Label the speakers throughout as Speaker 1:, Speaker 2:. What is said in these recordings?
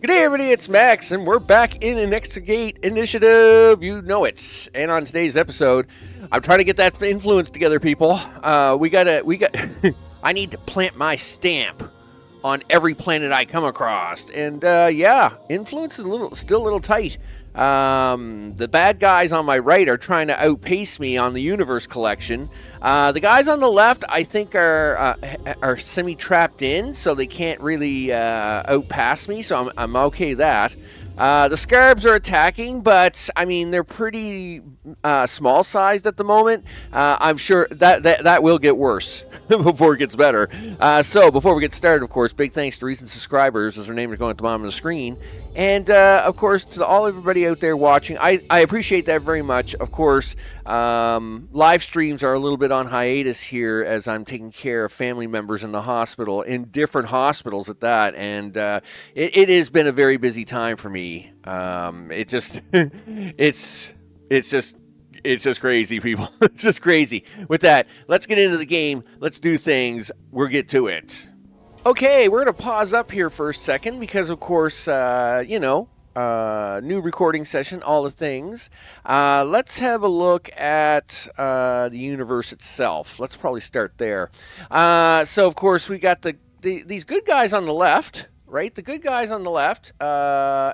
Speaker 1: Good day, everybody. It's Max, and we're back in an Exogate Initiative. You know it. And on today's episode, I'm trying to get that influence together, people. I need to plant my stamp on every planet I come across, and yeah, influence is still a little tight. The bad guys on my right are trying to outpace me on the universe collection. The guys on the left, I think, are semi-trapped in, so they can't really outpass me. So I'm okay with that. The Scarbs are attacking, but I mean they're pretty small-sized at the moment. I'm sure that will get worse before it gets better. So before we get started, of course, big thanks to recent subscribers, as their names are going at the bottom of the screen, and of course to everybody out there watching. I appreciate that very much. Of course, live streams are a little bit on hiatus here as I'm taking care of family members in the hospital, in different hospitals at that, and it has been a very busy time for me. It just it's just crazy, people. It's just crazy. With that, let's get into the game. Let's do things. We'll get to it. Okay, we're going to pause up here for a second because, of course, new recording session, all the things. Let's have a look at the universe itself. Let's probably start there. So, of course, we got these good guys on the left. Right, the good guys on the left,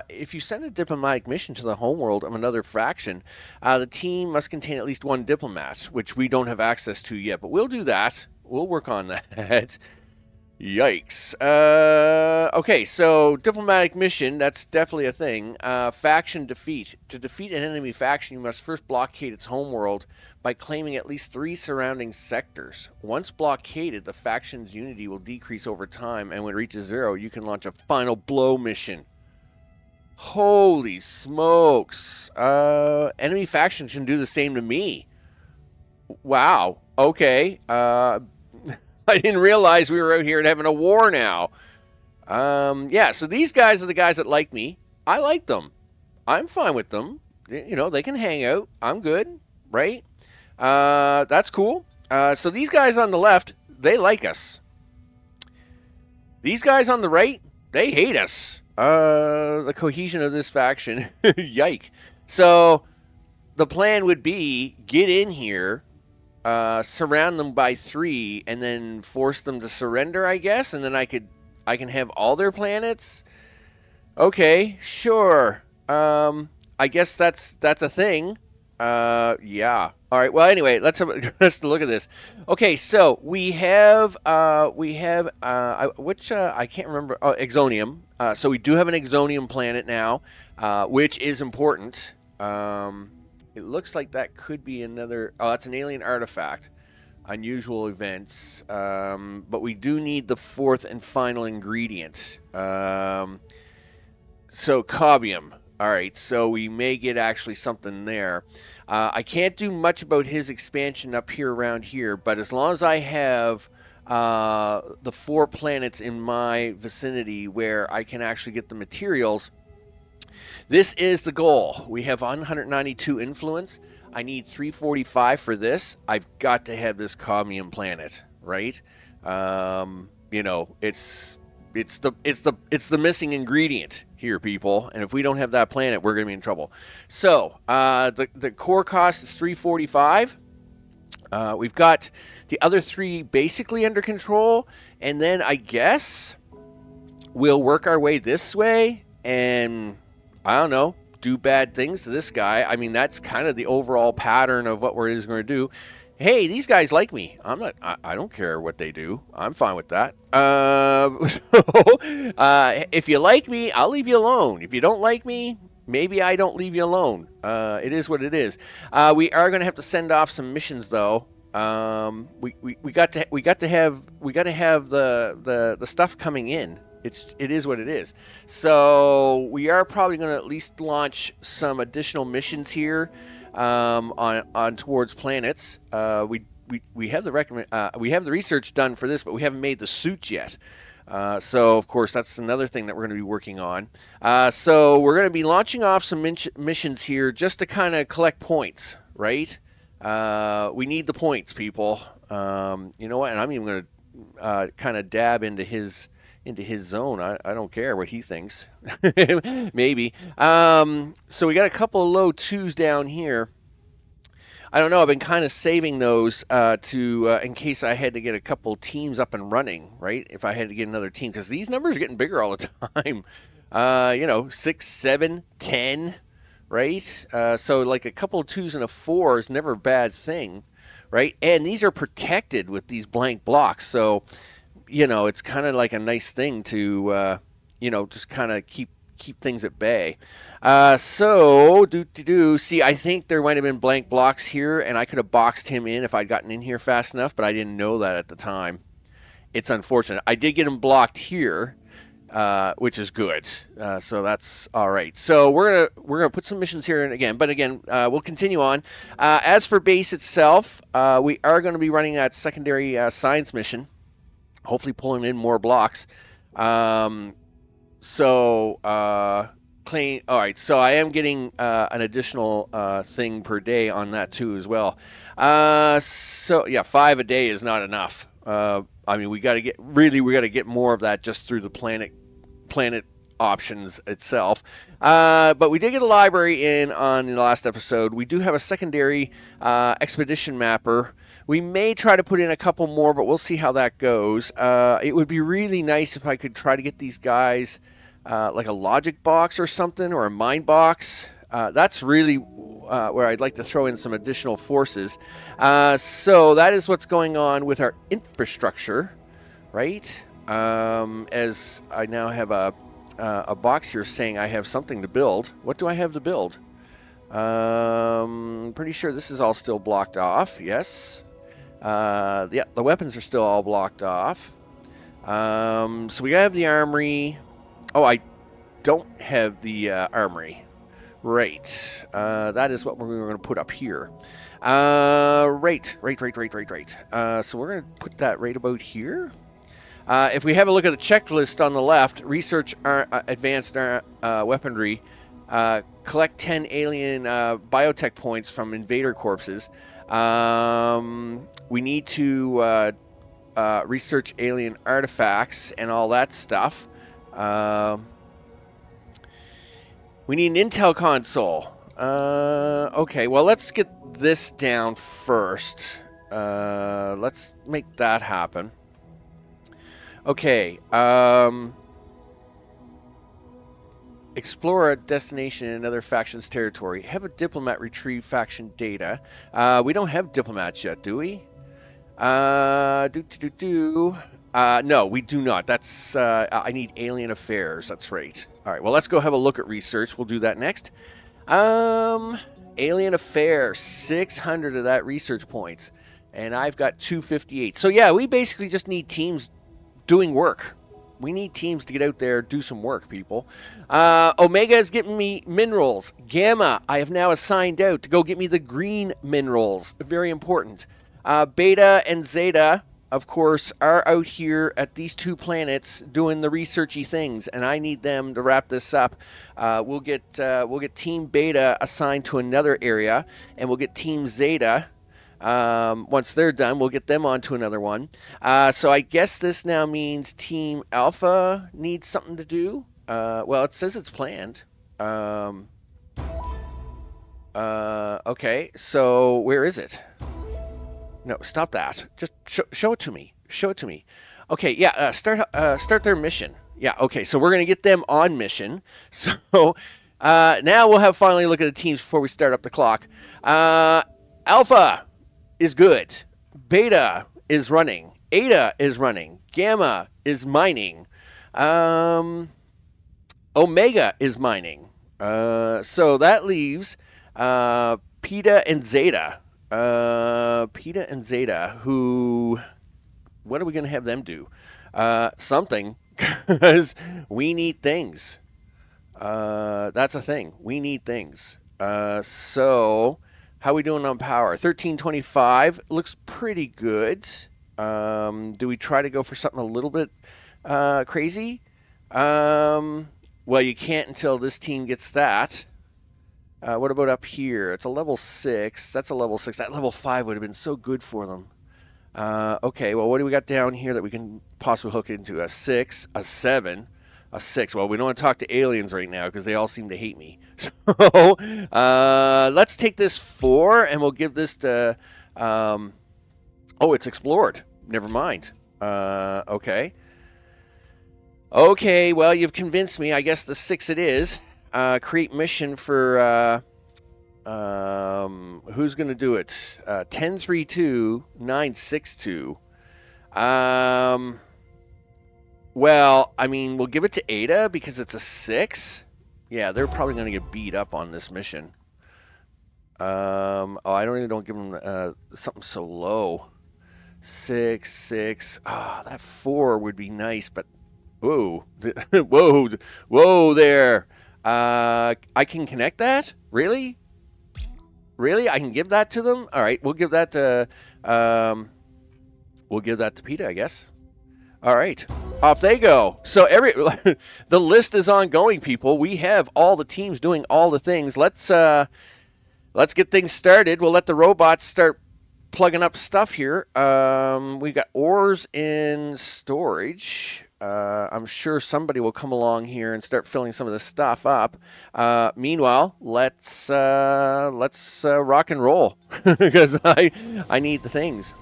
Speaker 1: if you send a diplomatic mission to the homeworld of another faction, the team must contain at least one diplomat, which we don't have access to yet, but we'll do that. We'll work on that. Yikes. Okay, so diplomatic mission, that's definitely a thing. Faction defeat. To defeat an enemy faction, you must first blockade its homeworld by claiming at least 3 surrounding sectors. Once blockaded, the faction's unity will decrease over time, and when it reaches 0, you can launch a final blow mission. Holy smokes. Enemy factions can do the same to me. Wow. Okay. I didn't realize we were out here and having a war now. Yeah, so these guys are the guys that like me. I like them. I'm fine with them. You know, they can hang out. I'm good, right? That's cool. So these guys on the left, they like us. These guys on the right, they hate us. The cohesion of this faction, yike. So the plan would be get in here, surround them by 3, and then force them to surrender, I guess, and then I can have all their planets. Okay, sure. I guess that's a thing. Yeah. All right. Well, anyway, let's look at this. Okay, so we have which I can't remember. Oh, Exonium. So we do have an Exonium planet now, which is important. It looks like that could be another. Oh, that's an alien artifact. Unusual events. But we do need the 4th and final ingredient. So Cobium. All right, so we may get actually something there. I can't do much about his expansion up here around here, but as long as I have the 4 planets in my vicinity where I can actually get the materials, this is the goal. We have 192 influence. I need 345 for this. I've got to have this Cobium planet, right? You know, it's the missing ingredient here, people, and if we don't have that planet, we're going to be in trouble. So the core cost is 345. We've got the other 3 basically under control, and then I guess we'll work our way this way and, I don't know, do bad things to this guy. I mean, that's kind of the overall pattern of what we're going to do. Hey, these guys like me. I don't care what they do. I'm fine with that. If you like me, I'll leave you alone. If you don't like me, maybe I don't leave you alone. It is what it is. We are going to have to send off some missions, though. We got to have the stuff coming in. It is what it is. So we are probably going to at least launch some additional missions here. On towards planets. We have the research done for this, but we haven't made the suits yet. So of course that's another thing that we're going to be working on. So we're going to be launching off some missions here just to kind of collect points, right? We need the points, people. You know what? And I'm even going to kind of dab into his into his zone. I don't care what he thinks. Maybe. So we got a couple of low 2s down here. I don't know. I've been kind of saving those to in case I had to get a couple teams up and running, right? If I had to get another team, because these numbers are getting bigger all the time. 6, 7, 10, right? So like a couple of 2s and a 4 is never a bad thing, right? And these are protected with these blank blocks, so it's kind of like a nice thing to just kind of keep things at bay. See, I think there might have been blank blocks here, and I could have boxed him in if I'd gotten in here fast enough, but I didn't know that at the time. It's unfortunate. I did get him blocked here, which is good. So that's all right. So we're gonna put some missions here again, but we'll continue on. As for base itself, we are going to be running that secondary science mission, hopefully pulling in more blocks. Clean. All right, so I am getting an additional thing per day on that too as well. 5 a day is not enough. We got to get more of that just through the planet options itself. But we did get a library in on the last episode. We do have a secondary expedition mapper. We may try to put in a couple more, but we'll see how that goes. It would be really nice if I could try to get these guys like a logic box or something, or a mind box. That's really where I'd like to throw in some additional forces. So that is what's going on with our infrastructure, right? As I now have a box here saying I have something to build. What do I have to build? Pretty sure this is all still blocked off. Yes. The weapons are still all blocked off. So we have the armory. Oh, I don't have the armory. Right. That is what we're going to put up here. Right. So we're going to put that right about here. If we have a look at the checklist on the left, research advanced weaponry, collect 10 alien biotech points from invader corpses. We need to research alien artifacts and all that stuff. We need an intel console. Okay, well, let's get this down first. Let's make that happen. Okay. Explore a destination in another faction's territory. Have a diplomat retrieve faction data. We don't have diplomats yet, do we? No, we do not. That's I need alien affairs. That's right. All right. Well, let's go have a look at research. We'll do that next. Alien affairs, 600 of that research points, and I've got 258. So yeah, we basically just need teams doing work. We need teams to get out there, do some work, people. Omega is getting me minerals. Gamma, I have now assigned out to go get me the green minerals. Very important. Beta and Zeta, of course, are out here at these 2 planets doing the researchy things, and I need them to wrap this up. We'll get Team Beta assigned to another area, and we'll get Team Zeta. Once they're done, we'll get them onto another one. So I guess this now means Team Alpha needs something to do. Well, it says it's planned. Okay, so where is it? No, stop that. Just show it to me. Show it to me. Okay, yeah, start their mission. Yeah, okay, so we're going to get them on mission. So now we'll have finally look at the teams before we start up the clock. Alpha is good. Beta is running. Eta is running. Gamma is mining. Omega is mining. So that leaves Peta and Zeta. Who, what are we going to have them do? Something, because we need things. That's a thing. We need things. So how are we doing on power? 1325 looks pretty good. Do we try to go for something a little bit crazy? Well, you can't until this team gets that. What about up here? It's a level 6. That's a level 6. That level 5 would have been so good for them. Okay, well, what do we got down here that we can possibly hook into? A 6, a 7, a 6. Well, we don't want to talk to aliens right now because they all seem to hate me. So let's take this 4 and we'll give this to. Oh, it's explored. Never mind. Okay. Okay, well, you've convinced me. I guess the 6 it is. Create mission for. Who's going to do it? 1032 962. Well, I mean, we'll give it to Ada because it's a 6. Yeah, they're probably going to get beat up on this mission. Oh, I don't give them something so low. 6, 6. Ah, that 4 would be nice, but whoa, whoa there. I can connect that? Really? Really? I can give that to them? All right, we'll give that to PETA, I guess. All right, off they go. So the list is ongoing, people. We have all the teams doing all the things. Let's get things started. We'll let the robots start plugging up stuff here. We got ores in storage. I'm sure somebody will come along here and start filling some of this stuff up. Meanwhile, let's rock and roll because I need the things.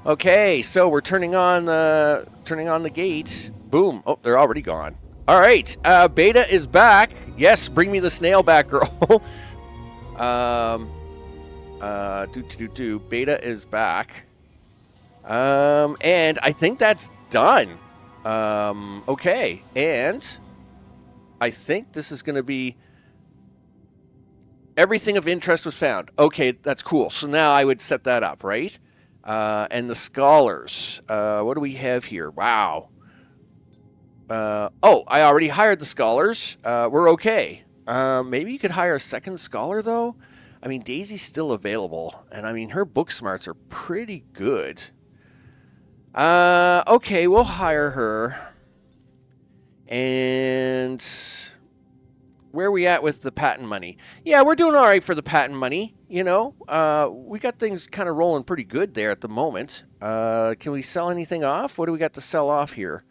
Speaker 1: Okay, so we're turning on the gate. Boom! Oh, they're already gone. All right, Beta is back. Yes, bring me the snail back, girl. Beta is back. And I think that's done. Okay, and I think this is going to be everything of interest was found. Okay, that's cool. So now I would set that up, right? And the scholars. What do we have here? Wow. Oh, I already hired the scholars. We're okay. Maybe you could hire a second scholar, though. I mean, Daisy's still available, and I mean, her book smarts are pretty good. Okay, we'll hire her. And where are we at with the patent money? Yeah, we're doing all right for the patent money. You know, we got things kind of rolling pretty good there at the moment. Can we sell anything off? What do we got to sell off here?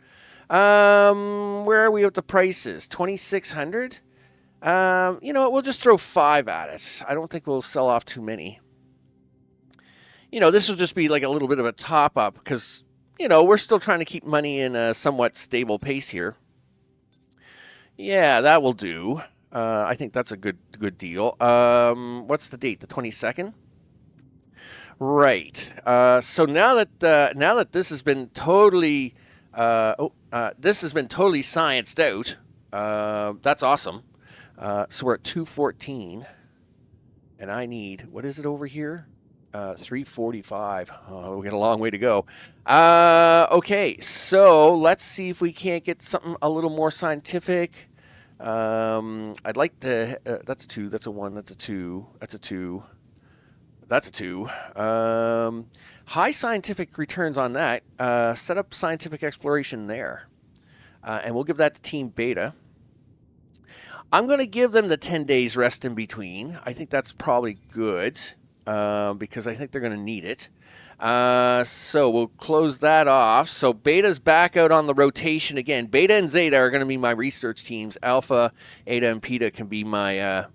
Speaker 1: Where are we with the prices? 2,600. You know what? We'll just throw 5 at it. I don't think we'll sell off too many. You know, this will just be like a little bit of a top up because, you know, we're still trying to keep money in a somewhat stable pace here. Yeah, that will do. I think that's a good deal. What's the date? The 22nd? Right. So now that this has been totally scienced out, that's awesome. So we're at 214, and I need, what is it over here? 345. Oh, we got a long way to go. Okay, so let's see if we can't get something a little more scientific. I'd like to. That's a 2. That's a 1. That's a 2. That's a 2. That's a 2. High scientific returns on that. Set up scientific exploration there, and we'll give that to Team Beta. I'm going to give them the 10 days rest in between. I think that's probably good because I think they're going to need it. So we'll close that off. So Beta's back out on the rotation again. Beta and Zeta are going to be my research teams. Alpha, Eta, and Peta can be my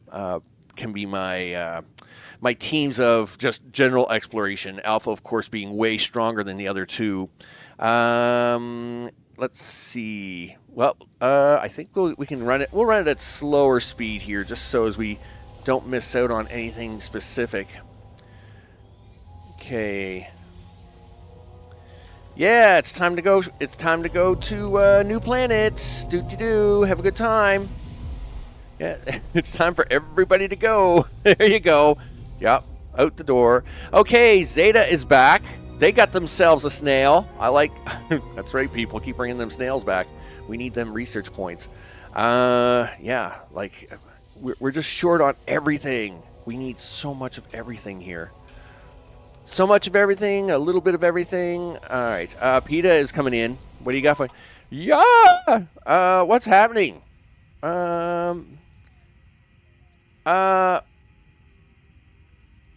Speaker 1: my teams of just general exploration. Alpha, of course, being way stronger than the other two. Let's see. Well, I think we can run it. We'll run it at slower speed here, just so as we don't miss out on anything specific. Okay. Yeah, it's time to go. It's time to go to new planets. Do. Have a good time. Yeah, it's time for everybody to go. There you go. Yep, out the door. Okay, Zeta is back. They got themselves a snail. I like. That's right, people. Keep bringing them snails back. We need them research points. Yeah, like we're just short on everything. We need so much of everything here. So much of everything, a little bit of everything. All right, PETA is coming in. What do you got for? Yeah. What's happening?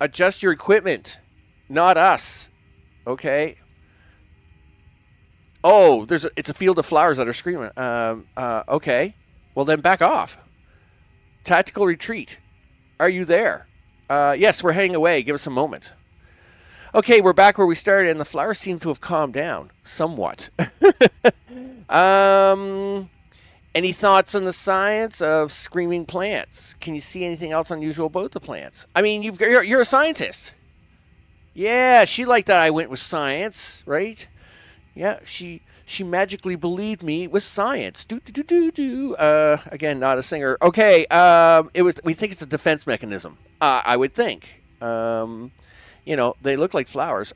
Speaker 1: Adjust your equipment, not us. Okay. Oh, it's a field of flowers that are screaming. Okay. Well, then back off. Tactical retreat. Are you there? Yes, we're heading away. Give us a moment. Okay, we're back where we started, and the flowers seem to have calmed down somewhat. Any thoughts on the science of screaming plants? Can you see anything else unusual about the plants? I mean, you're a scientist. Yeah, she liked that I went with science, right? Yeah, she magically believed me with science. Again, not a singer. Okay, we think it's a defense mechanism. I would think. They look like flowers.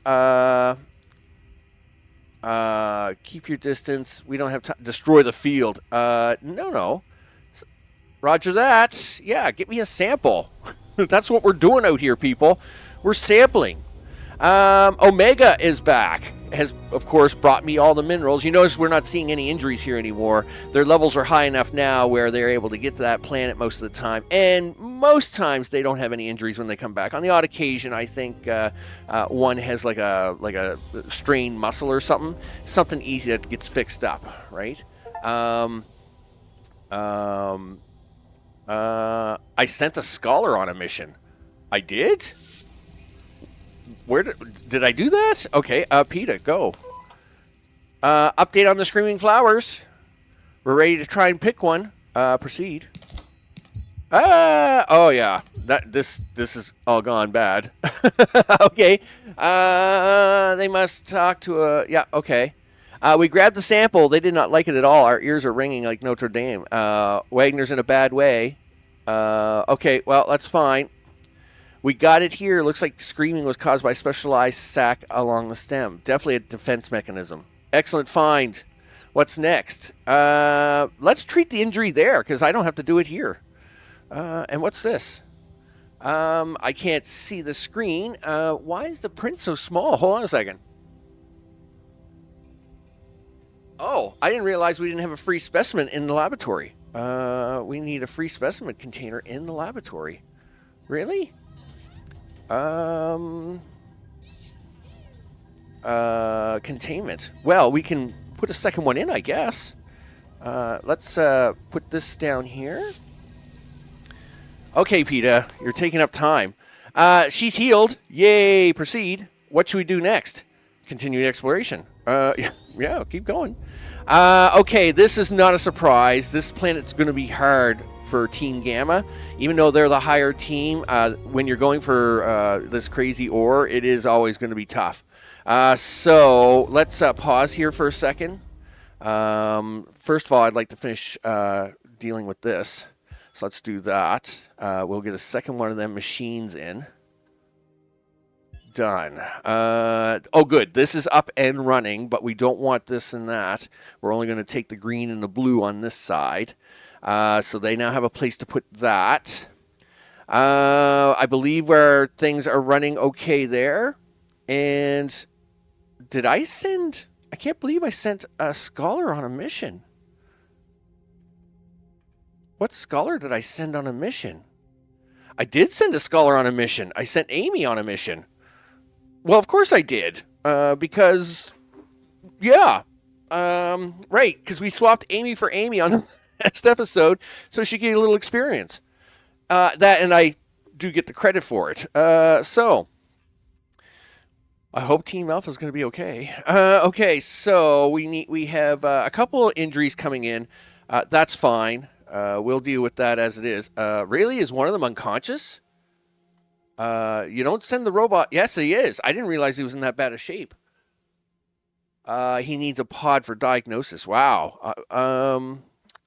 Speaker 1: Keep your distance. We don't have time. Destroy the field. No. Roger that. Yeah, get me a sample. That's what we're doing out here, people. We're sampling. Omega is back. Has, of course, brought me all the minerals. You notice we're not seeing any injuries here anymore. Their levels are high enough now where they're able to get to that planet most of the time. And most times they don't have any injuries when they come back. On the odd occasion, I think one has like a strained muscle or something easy that gets fixed up, right? I sent a scholar on a mission. I did? Where did I do that? Okay, PETA, go. Update on the screaming flowers. We're ready to try and pick one. Proceed. Oh yeah. This is all gone bad. Okay. They must talk to a. Yeah. Okay. We grabbed the sample. They did not like it at all. Our ears are ringing like Notre Dame. Wagner's in a bad way. Okay. Well, that's fine. We got it here. Looks like screaming was caused by a specialized sac along the stem. Definitely a defense mechanism. Excellent find. What's next? Let's treat the injury there, because I don't have to do it here. And what's this? I can't see the screen. Why is the print so small? Hold on a second. Oh, I didn't realize we didn't have a free specimen in the laboratory. We need a free specimen container in the laboratory. Really? Containment. Well, we can put a second one in, I guess. Let's put this down here. Okay, PETA, you're taking up time. She's healed. Yay, proceed. What should we do next? Continue exploration. Yeah, keep going. Okay, this is not a surprise. This planet's going to be hard for Team Gamma. Even though they're the higher team, when you're going for this crazy ore, it is always going to be tough. So let's pause here for a second. First of all, I'd like to finish dealing with this. So let's do that. We'll get a second one of them machines in. Done. Oh, good. This is up and running, but we don't want this and that. We're only going to take the green and the blue on this side. So they now have a place to put that. I believe where things are running okay there. And did I send... I can't believe I sent a scholar on a mission. What scholar did I send on a mission? I did send a scholar on a mission. I sent Amy on a mission. Well, of course I did. Because, yeah. Right, because we swapped Amy for Amy on the last episode, so she could get a little experience. That, and I do get the credit for it. So, I hope Team Alpha is going to be okay. Okay, so we have a couple of injuries coming in. That's fine. We'll deal with that as it is. Really, is one of them unconscious? You don't send the robot. Yes, he is. I didn't realize he was in that bad a shape. He needs a pod for diagnosis. Wow.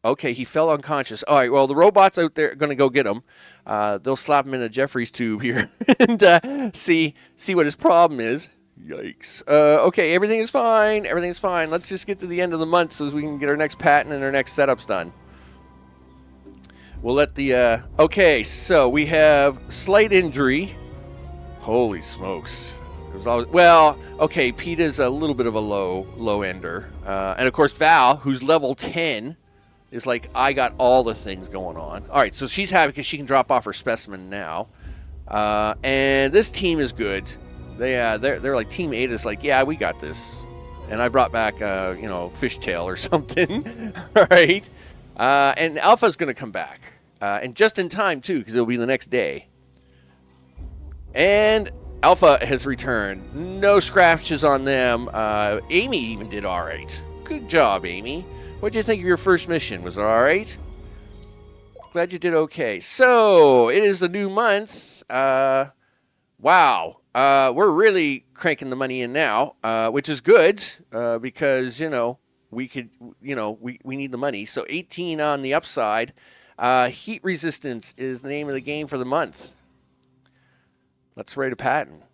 Speaker 1: Okay, he fell unconscious. All right, well, the robot's out there going to go get him. They'll slap him in a Jeffries tube here and see what his problem is. Yikes. Okay, everything is fine. Everything's fine. Let's just get to the end of the month so we can get our next patent and our next setups done. We'll let the... Okay, so we have slight injury. Holy smokes. It was always... Well, okay, PETA's a little bit of a low ender. And, of course, Val, who's level 10, is like, I got all the things going on. All right, so she's happy because she can drop off her specimen now. And this team is good. They're like Team Ada's like, yeah, we got this, and I brought back fishtail or something, right? And Alpha's gonna come back, and just in time too, because it'll be the next day. And Alpha has returned. No scratches on them. Amy even did all right. Good job, Amy. What'd you think of your first mission? Was it all right? Glad you did okay. So, it is a new month. Wow. We're really cranking the money in now, which is good because, we could, we need the money. So, 18 on the upside. Heat resistance is the name of the game for the month. Let's write a patent.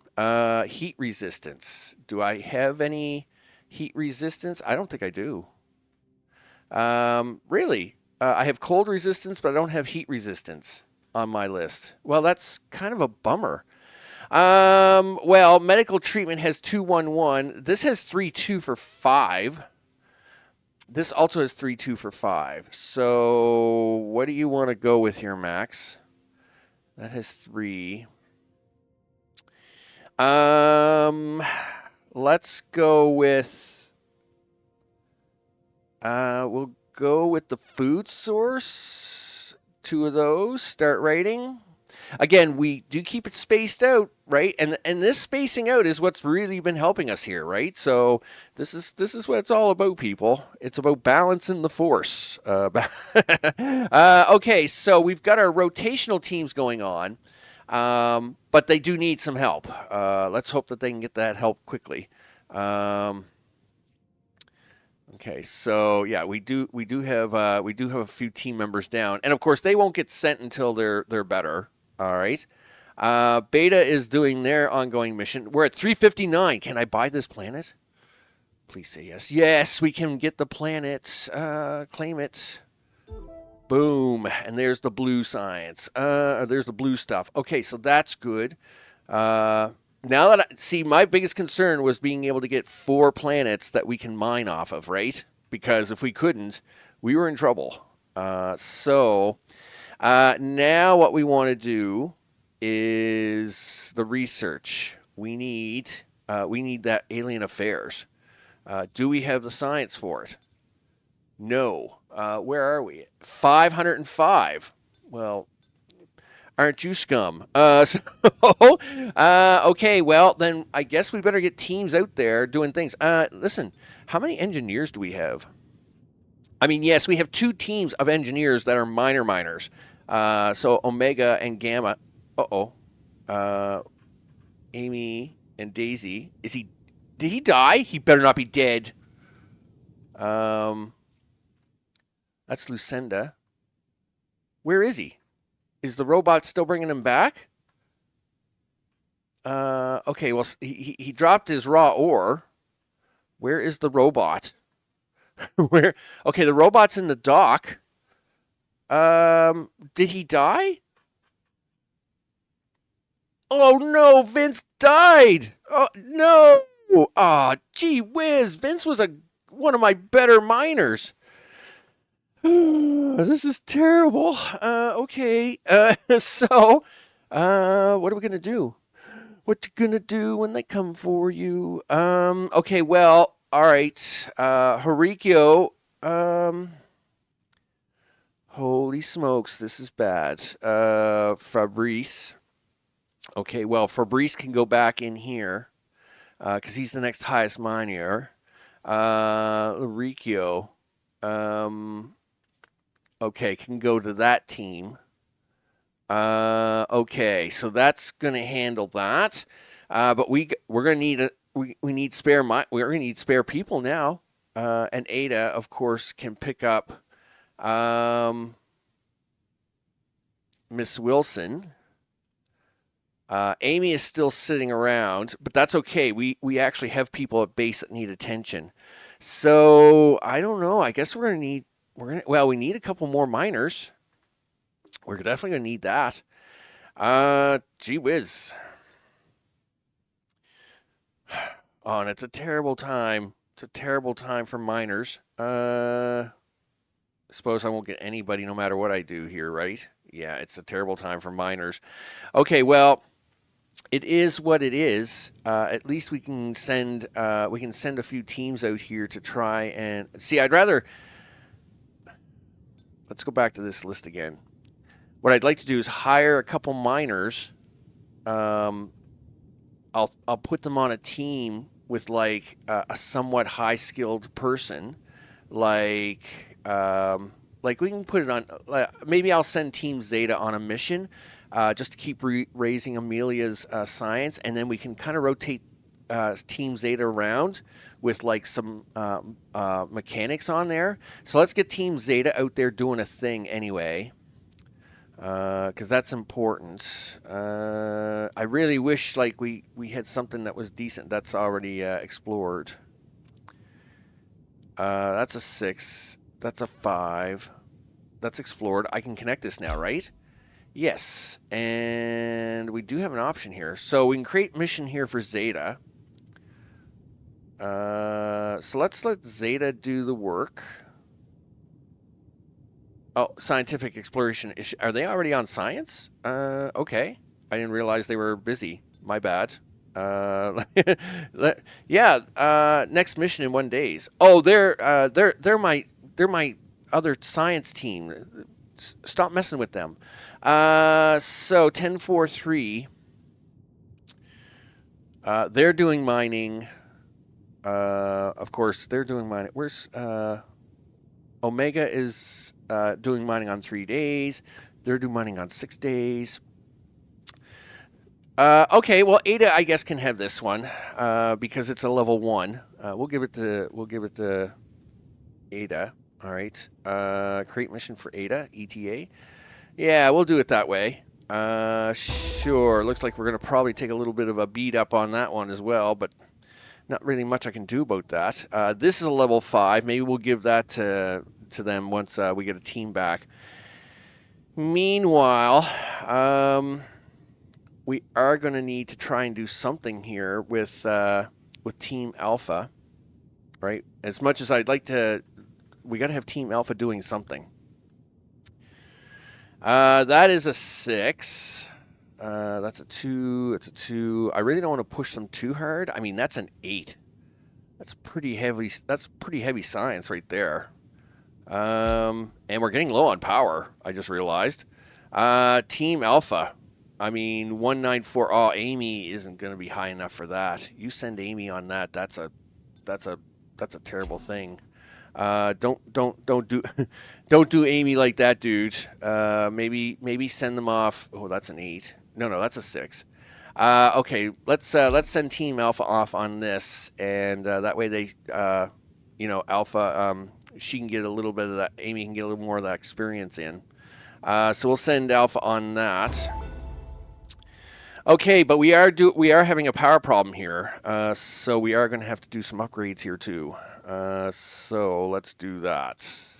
Speaker 1: Heat resistance. Do I have any heat resistance? I don't think I do. Really? I have cold resistance, but I don't have heat resistance on my list. Well, that's kind of a bummer. Well, medical treatment has 211. This has 3-2 for 5. This also has 3-2 for 5. So what do you want to go with here, Max? That has 3. Let's go with, we'll go with the food source. 2 of those, start writing. Again, we do keep it spaced out, right? And this spacing out is what's really been helping us here, right? So this is what it's all about, people. It's about balancing the force. Okay, so we've got our rotational teams going on. But they do need some help. Let's hope that they can get that help quickly. Okay, so yeah, we do have a few team members down, and of course they won't get sent until they're better. All right. Beta is doing their ongoing mission. We're at 359. Can I buy this planet? Please say yes. Yes, we can get the planet. Claim it. Boom. And there's the blue science. There's the blue stuff. Okay, so that's good. Now that my biggest concern was being able to get 4 planets that we can mine off of, right? Because if we couldn't, we were in trouble. So now what we want to do is the research. We need that alien affairs. Do we have the science for it? No. Where are we? 505. Well, aren't you scum? Okay, well, then I guess we better get teams out there doing things. Listen, how many engineers do we have? I mean, yes, we have 2 teams of engineers that are miners. So Omega and Gamma. Amy and Daisy. Did he die? He better not be dead. That's Lucenda. Where is he? Is the robot still bringing him back? Okay, well, he dropped his raw ore. Where is the robot? Where? Okay, the robot's in the dock. Did he die? Oh no, Vince died. Oh no. Ah, gee whiz. Vince was one of my better miners. This is terrible. Okay. So, what are we gonna do? What you gonna do when they come for you? Okay. Well, all right. Horikyo. Holy smokes, this is bad. Fabrice. Okay. Well, Fabrice can go back in here, because he's the next highest miner. Horikyo. Okay, can go to that team. Okay, so that's gonna handle that. But we're gonna need we need spare we're gonna need spare people now. And Ada, of course, can pick up Miss Wilson. Amy is still sitting around, but that's okay. We actually have people at base that need attention. So I don't know. I guess we need a couple more miners. We're definitely gonna need that. Gee whiz. Oh, and it's a terrible time. It's a terrible time for miners. Suppose I won't get anybody no matter what I do here, right? Yeah, it's a terrible time for miners. Okay, well, it is what it is. At least we can send a few teams out here to try and see. Let's go back to this list again. What I'd like to do is hire a couple miners. I'll put them on a team with like a somewhat high skilled person, like we can put it on. Maybe I'll send Team Zeta on a mission, just to keep raising Amelia's science, and then we can kind of rotate Team Zeta around with like some mechanics on there. So let's get Team Zeta out there doing a thing anyway, because that's important. I really wish like we had something that was decent. That's already explored. That's a 6. That's a 5. That's explored. I can connect this now, right? Yes. And we do have an option here. So we can create mission here for Zeta. So let's let Zeta do the work. Oh, scientific exploration. Are they already on science? Okay. I didn't realize they were busy. My bad. Yeah. Next mission in 1 day. Oh, they're my other science team. Stop messing with them. So 10-4-3. They're doing mining. Of course, they're doing mining. Where's Omega is doing mining on 3 days. They're doing mining on 6 days. Okay, well, Ada, I guess, can have this one because it's a level 1. We'll give it to Ada. All right. Create mission for Ada, ETA. Yeah, we'll do it that way. Sure. Looks like we're going to probably take a little bit of a beat up on that one as well, but not really much I can do about that. This is a level 5. Maybe we'll give that to them once we get a team back. Meanwhile, we are going to need to try and do something here with Team Alpha, right? As much as I'd like to, we got to have Team Alpha doing something. That is a 6. That's a 2. It's a 2. I really don't want to push them too hard. I mean, that's an 8. That's pretty heavy. That's pretty heavy science right there. And we're getting low on power. I just realized. Team Alpha. I mean, 194. Oh, Amy isn't going to be high enough for that. You send Amy on that. That's a terrible thing. Don't do don't do Amy like that, dude. Maybe send them off. Oh, that's an 8. No, that's a 6. Okay, let's send Team Alpha off on this, and that way they, Alpha, she can get a little bit of that. Amy can get a little more of that experience in. So we'll send Alpha on that. Okay, but we are having a power problem here, so we are going to have to do some upgrades here too. So let's do that.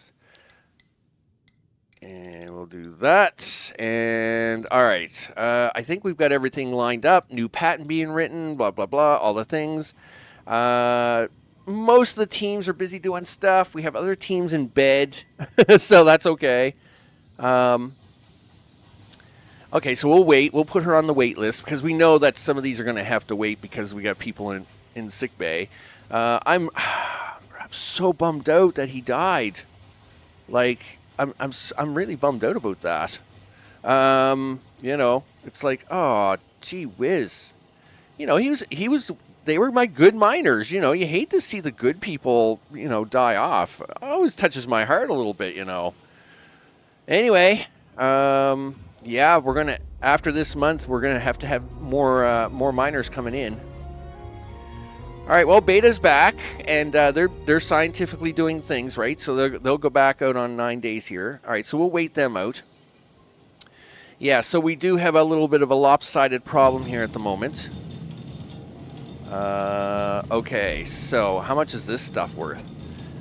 Speaker 1: And we'll do that. And all right, I think we've got everything lined up. New patent being written, blah, blah, blah, all the things. Most of the teams are busy doing stuff. We have other teams in bed, so that's okay. Okay, so we'll wait. We'll put her on the wait list because we know that some of these are going to have to wait because we got people in sick bay. I'm so bummed out that he died. Like, I'm really bummed out about that. It's like, oh, gee whiz. He was. They were my good miners. You hate to see the good people, die off. It always touches my heart a little bit. Anyway, yeah, we're gonna after this month we're gonna have to have more miners coming in. All right, well, Beta's back, and they're scientifically doing things, right? So they'll go back out on 9 days here. All right, so we'll wait them out. Yeah, so we do have a little bit of a lopsided problem here at the moment. Okay, so how much is this stuff worth?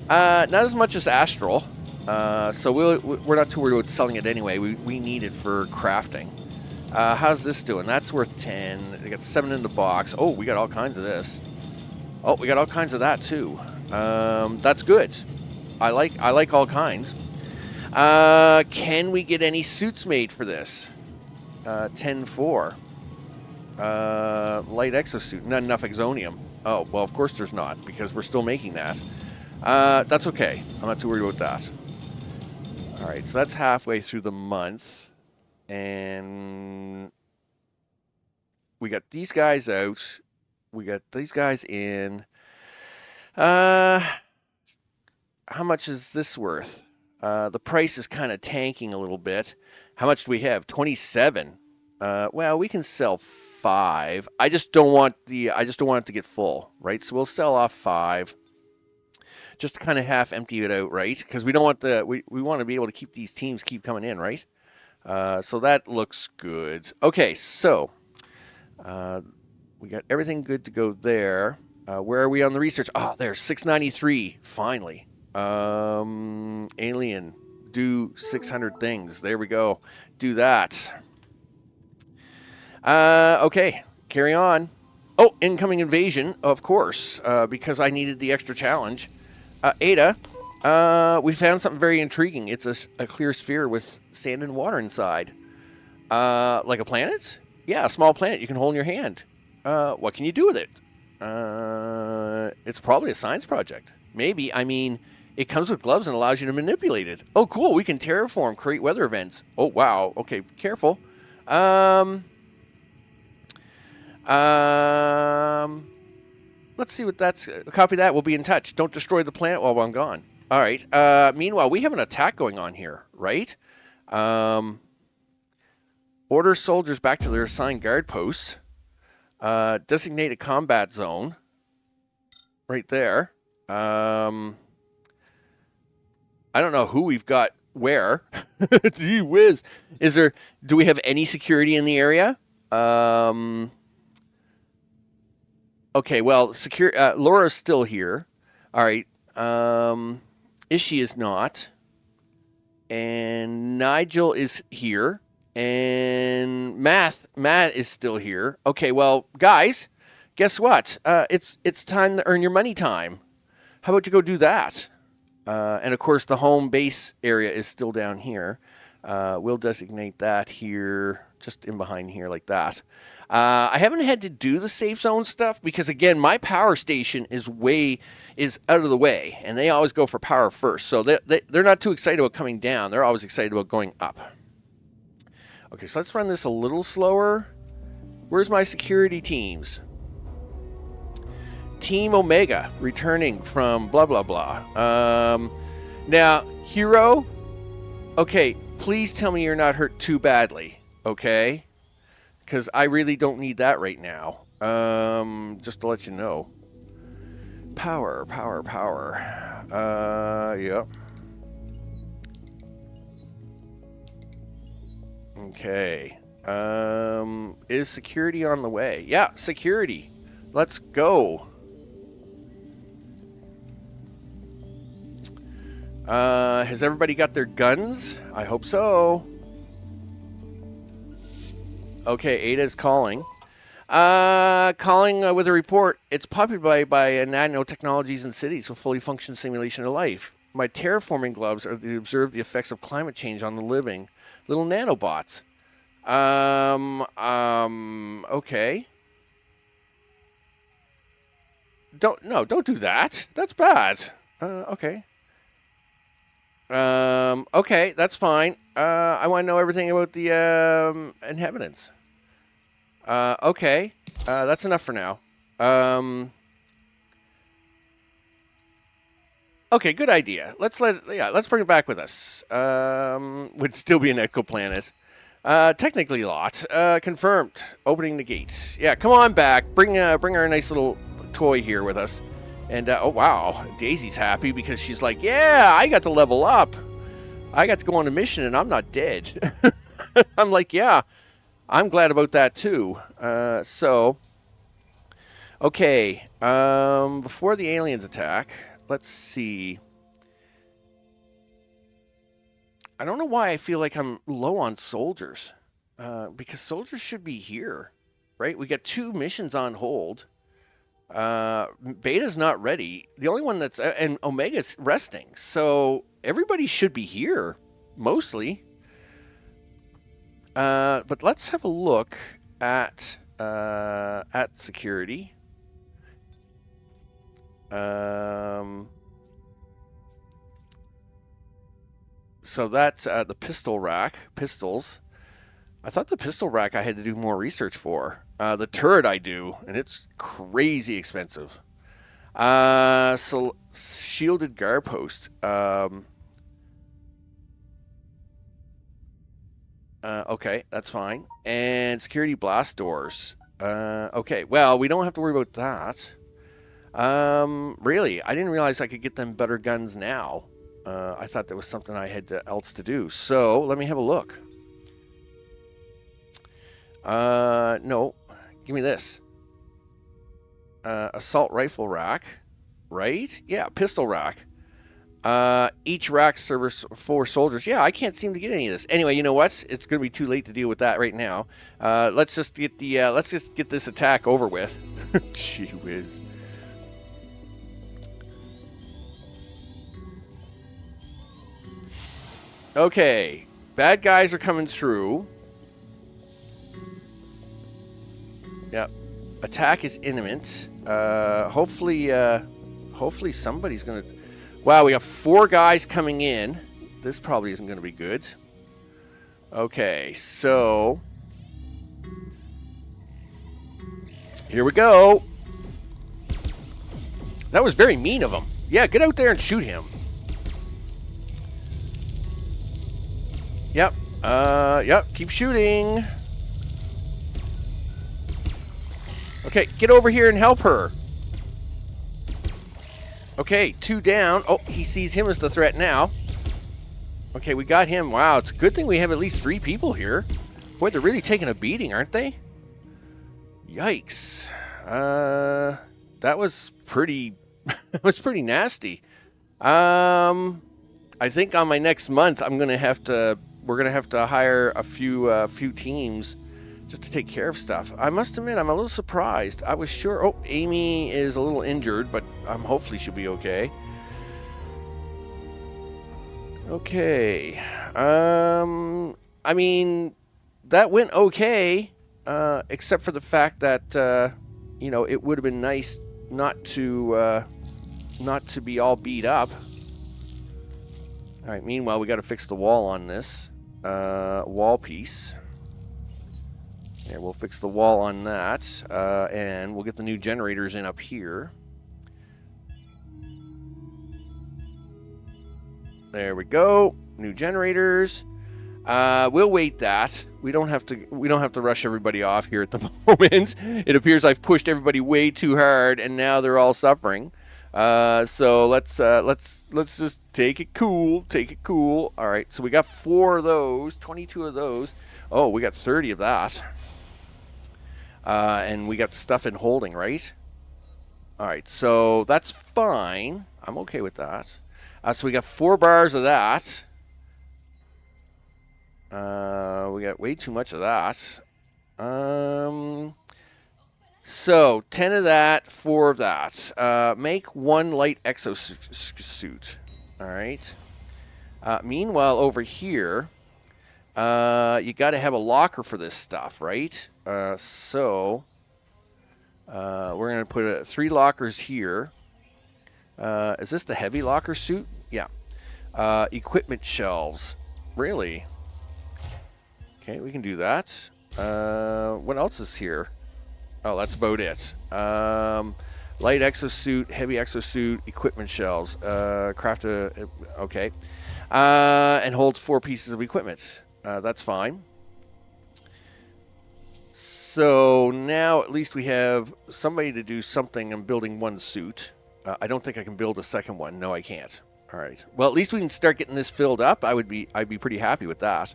Speaker 1: Not as much as Astral. So we're not too worried about selling it anyway. We need it for crafting. How's this doing? That's worth 10. They got 7 in the box. Oh, we got all kinds of this. Oh, we got all kinds of that too. That's good. I like all kinds. Can we get any suits made for this? 10-4. Light exosuit. Not enough exonium. Oh, well, of course there's not, because we're still making that. That's okay. I'm not too worried about that. All right, so that's halfway through the month. And we got these guys out. We got these guys in. How much is this worth? The price is kind of tanking a little bit. How much do we have? 27. Well, we can sell 5. I just don't want it to get full, right? So we'll sell off 5. Just to kind of half empty it out, right? Because we don't want we want to be able to keep these teams keep coming in, right? So that looks good. Okay, so we got everything good to go there. Where are we on the research? Oh, there's 693. Finally. Alien. Do 600 things. There we go. Do that. Okay. Carry on. Oh, incoming invasion, of course, because I needed the extra challenge. Ada, we found something very intriguing. It's a clear sphere with sand and water inside. Like a planet? Yeah, a small planet you can hold in your hand. What can you do with it? It's probably a science project. Maybe. I mean, it comes with gloves and allows you to manipulate it. Oh, cool. We can terraform, create weather events. Oh, wow. Okay, careful. Let's see what that's... Copy that. We'll be in touch. Don't destroy the planet while I'm gone. All right. Meanwhile, we have an attack going on here, right? Order soldiers back to their assigned guard posts. Designate a combat zone. Right there. I don't know who we've got where. Gee whiz. Do we have any security in the area? Okay, well, Laura's still here. All right. Ishii is not. And Nigel is here. And Matt is still here. Okay, well, guys, guess what? It's time to earn your money time. How about you go do that? And, of course, the home base area is still down here. We'll designate that here, just in behind here like that. I haven't had to do the safe zone stuff because, again, my power station is out of the way, and they always go for power first. So they're not too excited about coming down. They're always excited about going up. Okay, so let's run this a little slower. Where's my security teams? Team Omega returning from blah, blah, blah. Now, Hero, okay, please tell me you're not hurt too badly, okay? Because I really don't need that right now. Just to let you know. Power. Yep. Okay. Is security on the way? Yeah, security. Let's go. Has everybody got their guns? I hope so. Okay, Ada's calling. Calling with a report. It's populated by nanotechnologies and cities with fully functioning simulation of life. My terraforming gloves are to observe the effects of climate change on the living little nanobots. Okay. Don't do that. That's bad. Okay. Okay, that's fine. I want to know everything about the inhabitants. Okay. That's enough for now. Okay, good idea. Let's bring it back with us. Would still be an exoplanet. Technically not. Confirmed. Opening the gates. Yeah, come on back. Bring our nice little toy here with us. And, oh, wow. Daisy's happy because she's like, yeah, I got to level up. I got to go on a mission and I'm not dead. I'm like, yeah, I'm glad about that too. Okay. Before the aliens attack, let's see. I don't know why I feel like I'm low on soldiers. Because soldiers should be here, right? We got 2 missions on hold. Beta's not ready. The only one that's... and Omega's resting. So everybody should be here, mostly. But let's have a look at at security. So that's the pistol rack. Pistols. I thought the pistol rack I had to do more research for. The turret I do, and it's crazy expensive. So shielded guard post. Okay, that's fine. And security blast doors. Okay, well, we don't have to worry about that. Really, I didn't realize I could get them better guns now. I thought there was something I had else to do. So let me have a look. No, give me this. Assault rifle rack, right? Yeah, pistol rack. Each rack serves 4 soldiers. Yeah, I can't seem to get any of this. Anyway, you know what? It's going to be too late to deal with that right now. Let's just get this attack over with. Gee whiz. Okay, bad guys are coming through. Yep. Attack is imminent. Hopefully somebody's gonna. Wow, we have 4 guys coming in. This probably isn't going to be good. Okay, so here we go. That was very mean of him. Yeah, get out there and shoot him. Yep. Yep. Keep shooting. Okay, get over here and help her. Okay, 2 down. Oh, he sees him as the threat now. Okay, we got him. Wow, it's a good thing we have at least 3 people here. Boy, they're really taking a beating, aren't they? Yikes. That was pretty that was pretty nasty. I think on my next month we're gonna have to hire a few teams just to take care of stuff. I must admit, I'm a little surprised. I was sure. Oh, Amy is a little injured, but hopefully she'll be okay. Okay. I mean, that went okay, except for the fact that it would have been nice not to be all beat up. All right. Meanwhile, we got to fix the wall on this wall piece. Yeah, we'll fix the wall on that, and we'll get the new generators in up here. There we go. New generators. We'll wait that. We don't have to rush everybody off here at the moment. It appears I've pushed everybody way too hard, and now they're all suffering. So let's just take it cool. Take it cool. All right. So we got 4 of those, 22 of those. Oh, we got 30 of that. And we got stuff in holding, right? All right, so that's fine. I'm okay with that. So we got 4 bars of that. We got way too much of that. So 10 of that, 4 of that. Make 1 light exosuit. All right. Meanwhile, over here, you got to have a locker for this stuff, right? So we're going to put 3 lockers here. Is this the heavy locker suit? Yeah. Equipment shelves. Really? Okay, we can do that. What else is here? Oh, that's about it. Light exosuit, heavy exosuit, equipment shelves. Craft a... Okay. And holds 4 pieces of equipment. That's fine. So now at least we have somebody to do something. I'm building 1 suit. I don't think I can build a second one. No, I can't. All right. Well, at least we can start getting this filled up. I'd be pretty happy with that.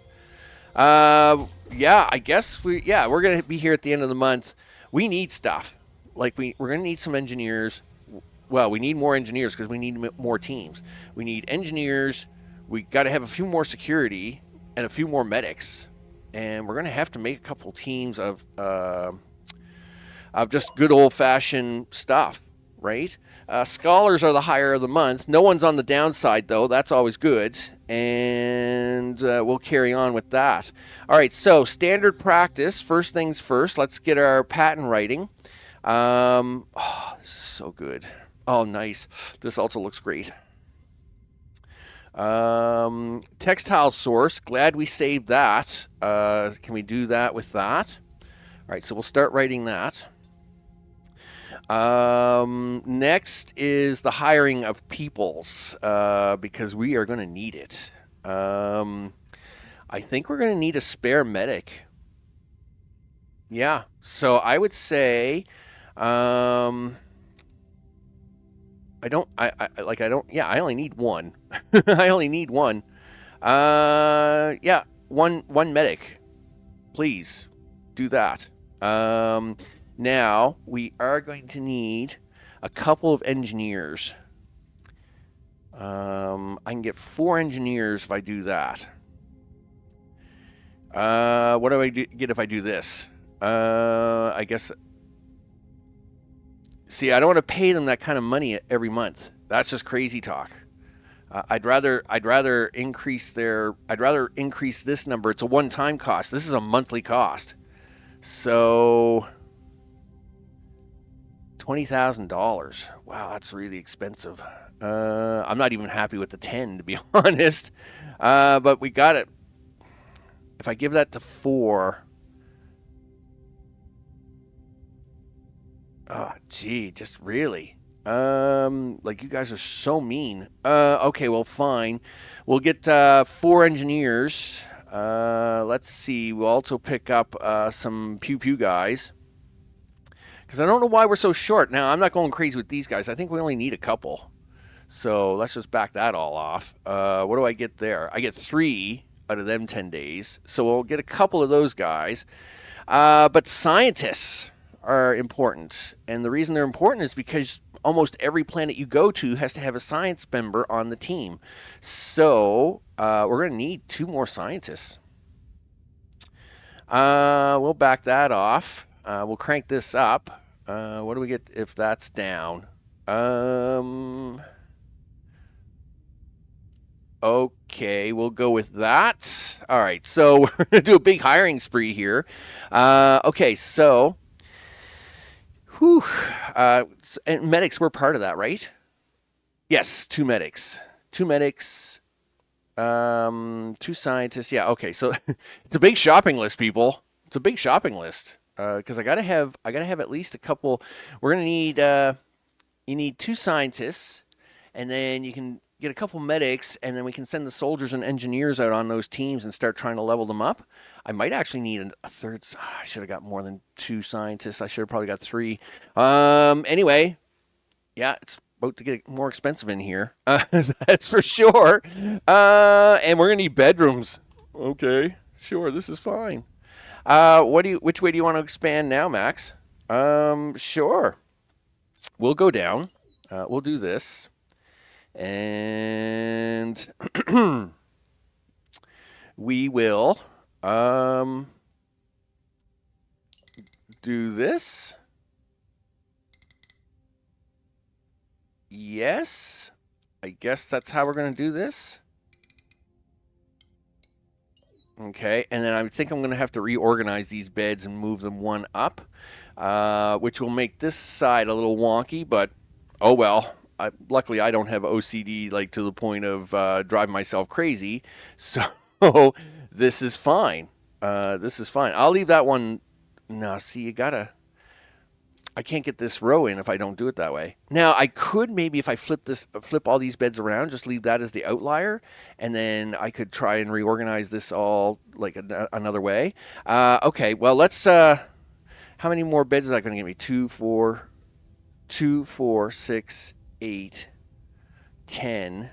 Speaker 1: Yeah, I guess we're going to be here at the end of the month. We need stuff. Like we're going to need some engineers. Well, we need more engineers because we need more teams. We need engineers. We got to have a few more security and a few more medics. And we're going to have to make a couple teams of just good old-fashioned stuff. right? Scholars are the hire of the month. No one's on the downside, though. That's always good. And we'll carry on with that. All right, so standard practice. First things first, let's get our patent writing. Oh, this is so good. Oh, nice. This also looks great. Textile source. Glad we saved that. Can we do that with that? All right, so we'll start writing that. Next is the hiring of peoples, because we are going to need it. I think we're going to need a spare medic. Yeah, so I would say, I only need one. I only need one. Yeah, one medic. Please do that. Now, we are going to need a couple of engineers. I can get 4 engineers if I do that. What do I get if I do this? I guess... See, I don't want to pay them that kind of money every month. That's just crazy talk. I'd rather increase this number. It's a one-time cost. This is a monthly cost. So... $20,000. Wow, that's really expensive. I'm not even happy with the 10, to be honest. But we got it. If I give that to 4... Oh, gee, just really. Like, you guys are so mean. Okay, well, fine. We'll get 4 engineers. Let's see. We'll also pick up some pew-pew guys. Because I don't know why we're so short. Now, I'm not going crazy with these guys. I think we only need a couple. So let's just back that all off. What do I get there? I get 3 out of them 10 days. So we'll get a couple of those guys. But scientists are important. And the reason they're important is because almost every planet you go to has to have a science member on the team. So we're going to need 2 more scientists. We'll back that off. We'll crank this up. What do we get if that's down? Okay, we'll go with that. All right, so we're going to do a big hiring spree here. Okay, so... Whew. And medics were part of that, right? Yes, 2 medics. 2 medics. 2 scientists. Yeah, okay, so it's a big shopping list, people. It's a big shopping list. Because I gotta have at least a couple. We're gonna need you need 2 scientists, and then you can get a couple medics, and then we can send the soldiers and engineers out on those teams and start trying to level them up. I might actually need a third. I should have got more than 2 scientists. I should have probably got 3. Anyway, yeah, it's about to get more expensive in here. That's for sure. And we're gonna need bedrooms. Okay, sure, this is fine. Which way do you want to expand now, Max? Sure. We'll go down. We'll do this. And we will do this. Yes. I guess that's how we're going to do this. Okay, and then I think I'm going to have to reorganize these beds and move them one up, which will make this side a little wonky, but oh well. Luckily, I don't have OCD like to the point of driving myself crazy, so this is fine. This is fine. I'll leave that one. No, see, you gotta... I can't get this row in if I don't do it that way. Now, I could maybe, if I flip all these beds around, just leave that as the outlier, and then I could try and reorganize this all like another way. Okay, well, let's... how many more beds is that going to give me? 2, 4, 6, 8, 10.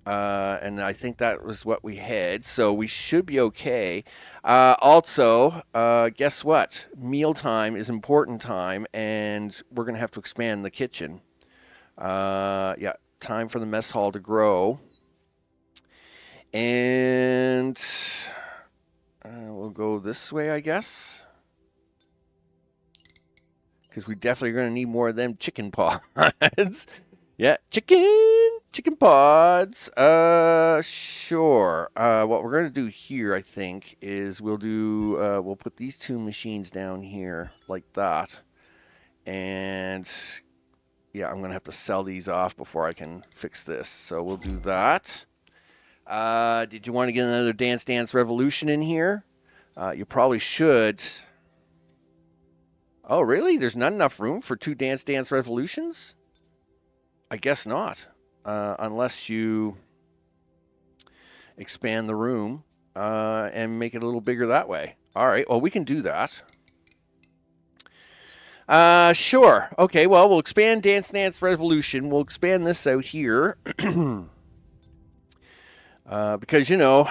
Speaker 1: And I think that was what we had, so we should be okay. Also, guess what? Mealtime is important time, and we're going to have to expand the kitchen. Yeah, time for the mess hall to grow. And we'll go this way, I guess. because we definitely are going to need more of them chicken pods. Yeah, chicken pods. Sure. What we're going to do here, I think, is we'll put these two machines down here like that. And yeah, I'm going to have to sell these off before I can fix this. So we'll do that. Did you want to get another Dance Dance Revolution in here? You probably should. Oh, really? There's not enough room for 2 Dance Dance Revolutions? I guess not. Unless you expand the room and make it a little bigger that way. All right, well, we can do that. Sure. Okay, well, we'll expand Dance Dance Revolution. We'll expand this out here. Because, you know,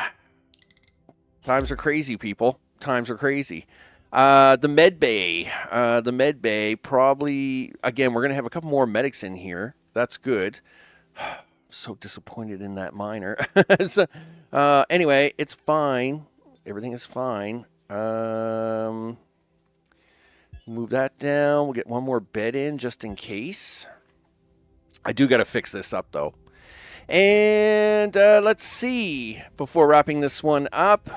Speaker 1: times are crazy, people. Times are crazy. The med bay probably, again, we're going to have a couple more medics in here. That's good. I'm so disappointed in that miner. So, anyway, it's fine. Everything is fine. Move that down. We'll get one more bed in just in case. I do got to fix this up, though. And let's see. Before wrapping this one up,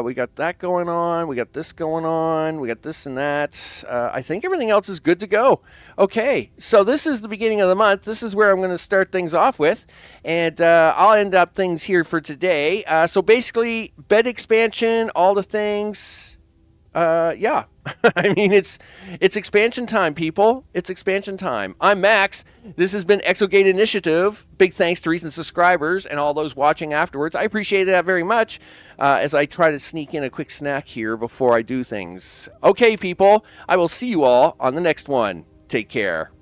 Speaker 1: we got that going on. We got this going on. We got this and that. I think everything else is good to go. Okay, so this is the beginning of the month. This is where I'm going to start things off with. And I'll end up things here for today. So basically, bed expansion, all the things. Yeah. I mean, it's expansion time, people. It's expansion time. I'm Max. This has been Exogate Initiative. Big thanks to recent subscribers and all those watching afterwards. I appreciate that very much as I try to sneak in a quick snack here before I do things. Okay, people, I will see you all on the next one. Take care.